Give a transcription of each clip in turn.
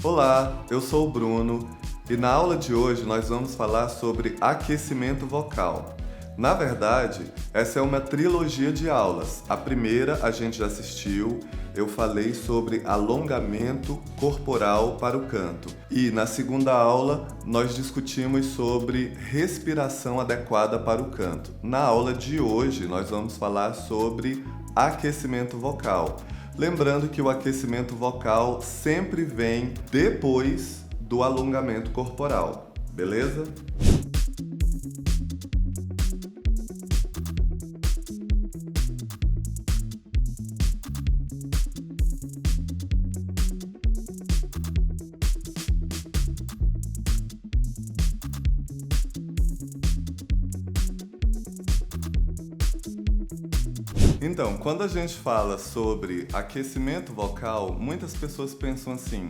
Olá, eu sou o Bruno e na aula de hoje nós vamos falar sobre aquecimento vocal. Na verdade, essa é uma trilogia de aulas. A primeira a gente já assistiu, eu falei sobre alongamento corporal para o canto. E na segunda aula nós discutimos sobre respiração adequada para o canto. Na aula de hoje nós vamos falar sobre aquecimento vocal. Lembrando que o aquecimento vocal sempre vem depois do alongamento corporal, beleza? Então, quando a gente fala sobre aquecimento vocal, muitas pessoas pensam assim: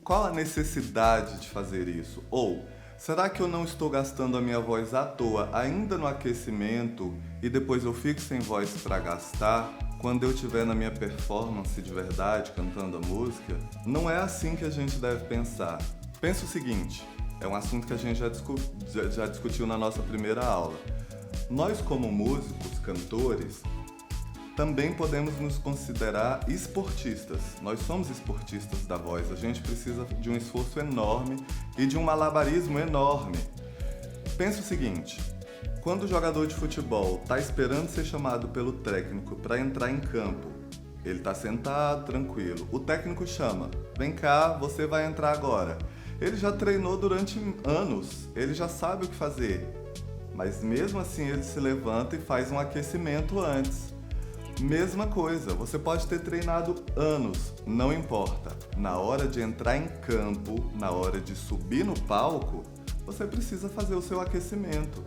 qual a necessidade de fazer isso? Ou, será que eu não estou gastando a minha voz à toa ainda no aquecimento e depois eu fico sem voz para gastar quando eu estiver na minha performance de verdade cantando a música? Não é assim que a gente deve pensar. Pensa o seguinte, é um assunto que a gente já discutiu na nossa primeira aula. Nós, como músicos, cantores, também podemos nos considerar esportistas. Nós somos esportistas da voz. A gente precisa de um esforço enorme e de um malabarismo enorme. Pensa o seguinte, quando o jogador de futebol está esperando ser chamado pelo técnico para entrar em campo, ele está sentado, tranquilo. O técnico chama, vem cá, você vai entrar agora. Ele já treinou durante anos, ele já sabe o que fazer. Mas mesmo assim ele se levanta e faz um aquecimento antes. Mesma coisa, você pode ter treinado anos, não importa. Na hora de entrar em campo, na hora de subir no palco, você precisa fazer o seu aquecimento.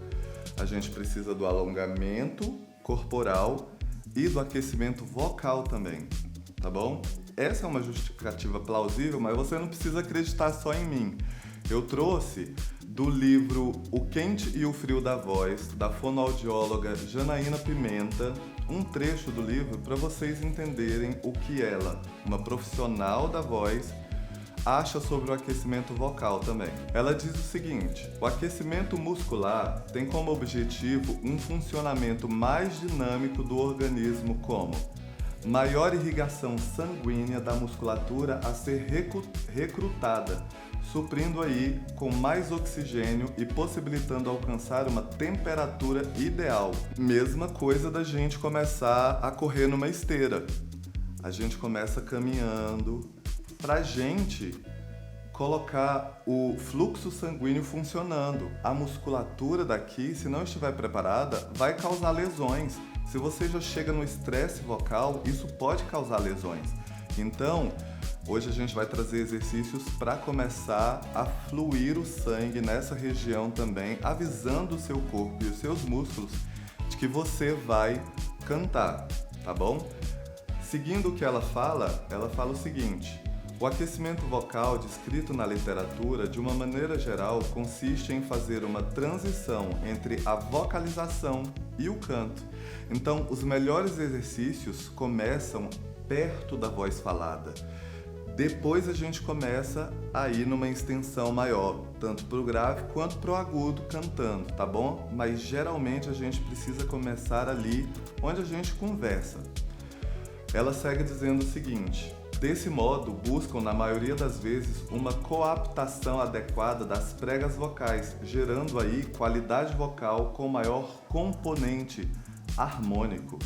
A gente precisa do alongamento corporal e do aquecimento vocal também, tá bom? Essa é uma justificativa plausível, mas você não precisa acreditar só em mim. Eu trouxe do livro O Quente e o Frio da Voz, da fonoaudióloga Janaína Pimenta, um trecho do livro para vocês entenderem o que ela, uma profissional da voz, acha sobre o aquecimento vocal também. Ela diz o seguinte: o aquecimento muscular tem como objetivo um funcionamento mais dinâmico do organismo, como maior irrigação sanguínea da musculatura a ser recrutada, suprindo aí com mais oxigênio e possibilitando alcançar uma temperatura ideal. Mesma coisa da gente começar a correr numa esteira. A gente começa caminhando. Pra gente colocar o fluxo sanguíneo funcionando. A musculatura daqui, se não estiver preparada, vai causar lesões. Se você já chega no estresse vocal, isso pode causar lesões. Então, hoje a gente vai trazer exercícios para começar a fluir o sangue nessa região também, avisando o seu corpo e os seus músculos de que você vai cantar, tá bom? Seguindo o que ela fala o seguinte: o aquecimento vocal descrito na literatura, de uma maneira geral, consiste em fazer uma transição entre a vocalização e o canto. Então, os melhores exercícios começam perto da voz falada. Depois a gente começa a ir numa extensão maior, tanto para o grave quanto para o agudo cantando, tá bom? Mas geralmente a gente precisa começar ali onde a gente conversa. Ela segue dizendo o seguinte: desse modo, buscam na maioria das vezes uma coaptação adequada das pregas vocais, gerando aí qualidade vocal com maior componente harmônico.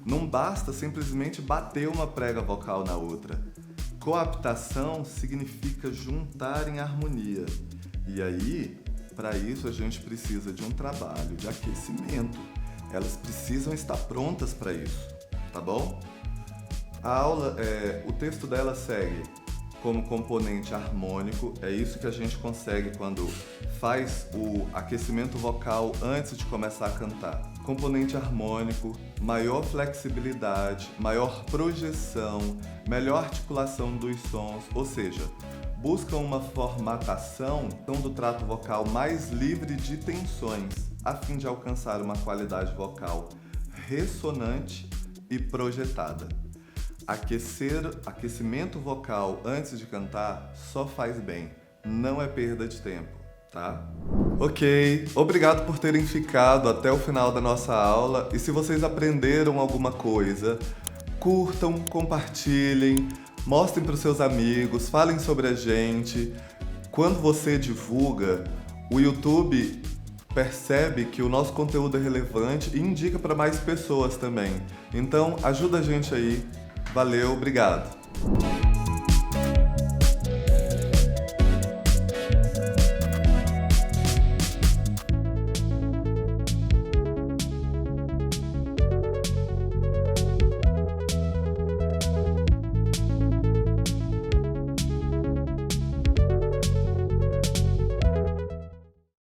Não basta simplesmente bater uma prega vocal na outra. Coaptação significa juntar em harmonia. E aí, para isso a gente precisa de um trabalho de aquecimento. Elas precisam estar prontas para isso, tá bom? O texto dela segue como componente harmônico. É isso que a gente consegue quando faz o aquecimento vocal antes de começar a cantar. Componente harmônico, maior flexibilidade, maior projeção, melhor articulação dos sons, ou seja, buscam uma formatação do trato vocal mais livre de tensões, a fim de alcançar uma qualidade vocal ressonante e projetada. aquecimento vocal antes de cantar só faz bem, não é perda de tempo, tá? Ok, obrigado por terem ficado até o final da nossa aula e se vocês aprenderam alguma coisa, curtam, compartilhem, mostrem para os seus amigos, falem sobre a gente. Quando você divulga, o YouTube percebe que o nosso conteúdo é relevante e indica para mais pessoas também. Então, ajuda a gente aí. Valeu, obrigado!